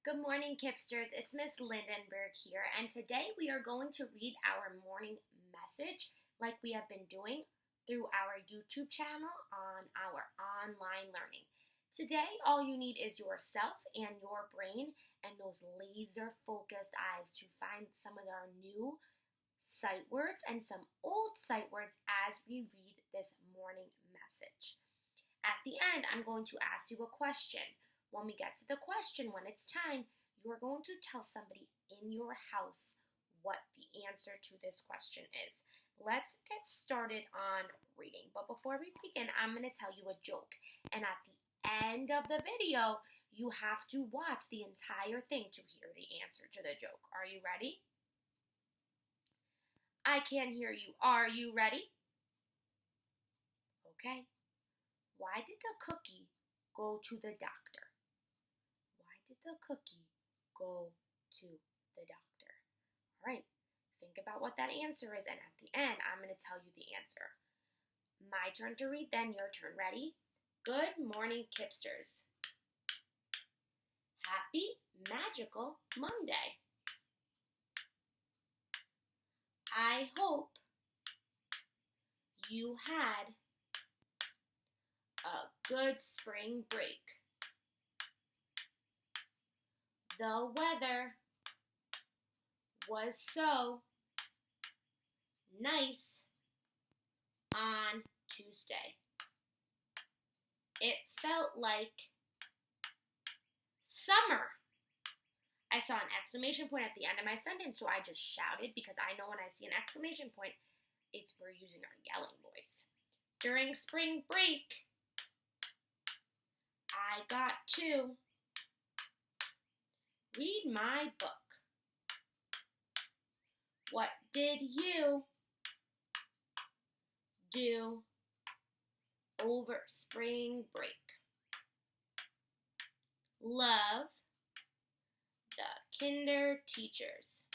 Good morning, Kipsters. It's Miss Lindenberg here, and today we are going to read our morning message like we have been doing through our YouTube channel on our online learning. Today, all you need is yourself and your brain and those laser-focused eyes to find some of our new sight words and some old sight words as we read this morning message. At the end, I'm going to ask you a question. When we get to the question, when it's time, you're going to tell somebody in your house what the answer to this question is. Let's get started on reading. But before we begin, I'm going to tell you a joke. And at the end of the video, you have to watch the entire thing to hear the answer to the joke. Are you ready? I can't hear you. Are you ready? Okay. Why did the cookie go to the doctor? Why did the cookie go to the doctor? All right, think about what that answer is, and at the end, I'm going to tell you the answer. My turn to read, then your turn. Ready? Good morning, Kipsters. Happy Magical Monday. I hope you had a good spring break. The weather was so nice on Tuesday. It felt like summer. I saw an exclamation point at the end of my sentence, so I just shouted because I know when I see an exclamation point, we're using our yelling voice. During spring break, I got to read my book. What did you do over spring break? Love the kinder teachers.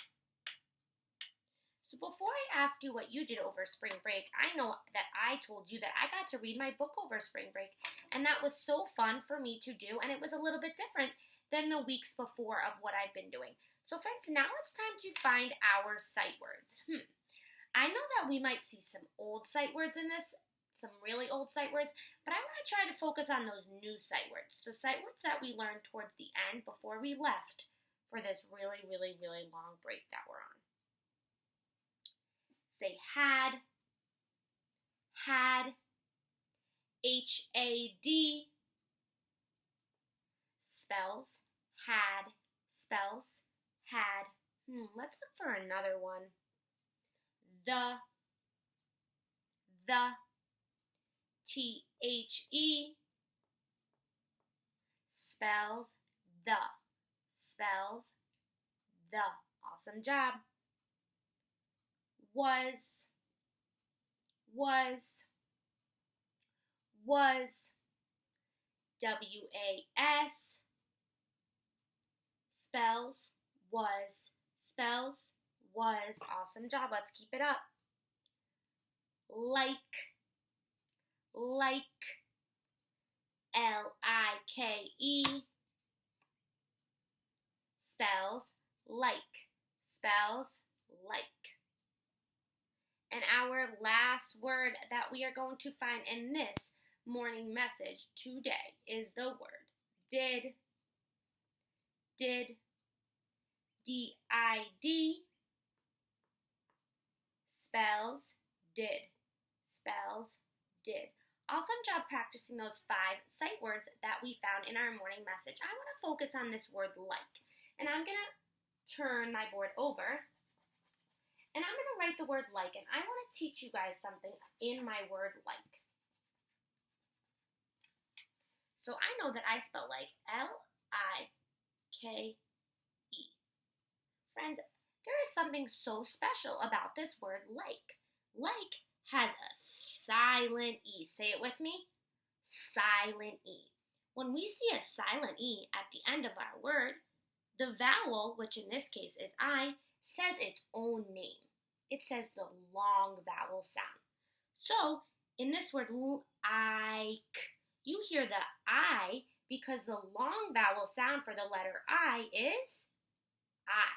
So before I ask you what you did over spring break, I know that I told you that I got to read my book over spring break, and that was so fun for me to do, and it was a little bit different than the weeks before of what I've been doing. So friends, now it's time to find our sight words. I know that we might see some old sight words in this, some really old sight words, but I want to try to focus on those new sight words, the sight words that we learned towards the end before we left for this really, really, really long break that we're on. Say had, H-A-D, spells, had, spells, had. Let's look for another one. The, T-H-E, spells, the, spells, the. Awesome job. Was, W-A-S, spells, was, awesome job, let's keep it up. Like, L-I-K-E, spells, like, And our last word that we are going to find in this morning message today is the word did. D-I-D, spells, did. Awesome job practicing those 5 sight words that we found in our morning message. I want to focus on this word like, and I'm going to turn my board over. And I'm going to write the word like, and I want to teach you guys something in my word like. So I know that I spell like L-I-K-E. Friends, there is something so special about this word like. Like has a silent E. Say it with me. Silent E. When we see a silent E at the end of our word, the vowel, which in this case is I, says its own name. It says the long vowel sound. So, in this word, like, you hear the I because the long vowel sound for the letter I is I.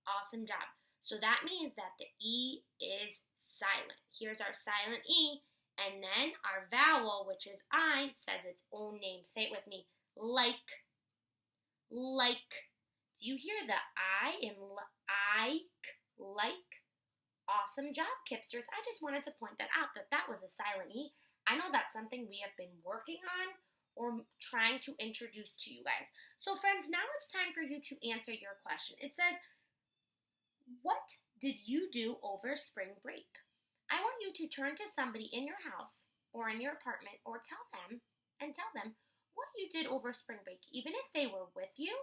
Awesome job. So that means that the E is silent. Here's our silent E, and then our vowel, which is I, says its own name. Say it with me. Like. Like. Do you hear the I in like? Awesome job, Kipsters. I just wanted to point that out, that was a silent E. I know that's something we have been working on or trying to introduce to you guys. So friends, now it's time for you to answer your question. It says, what did you do over spring break? I want you to turn to somebody in your house or in your apartment or tell them what you did over spring break, even if they were with you.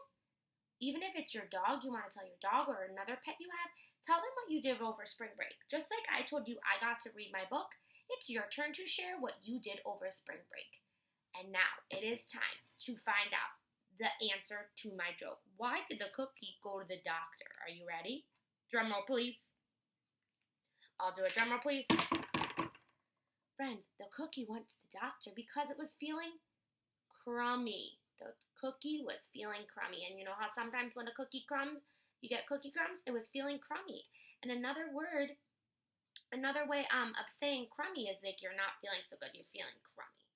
Even if it's your dog, you want to tell your dog or another pet you have, tell them what you did over spring break. Just like I told you I got to read my book, it's your turn to share what you did over spring break. And now it is time to find out the answer to my joke. Why did the cookie go to the doctor? Are you ready? Drum roll, please. I'll do a drum roll, please. Friends, the cookie went to the doctor because it was feeling crummy. The cookie was feeling crummy. And you know how sometimes when a cookie crumbs, you get cookie crumbs? It was feeling crummy. And another way of saying crummy is like you're not feeling so good. You're feeling crummy.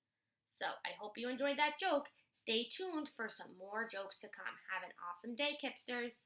So I hope you enjoyed that joke. Stay tuned for some more jokes to come. Have an awesome day, Kipsters.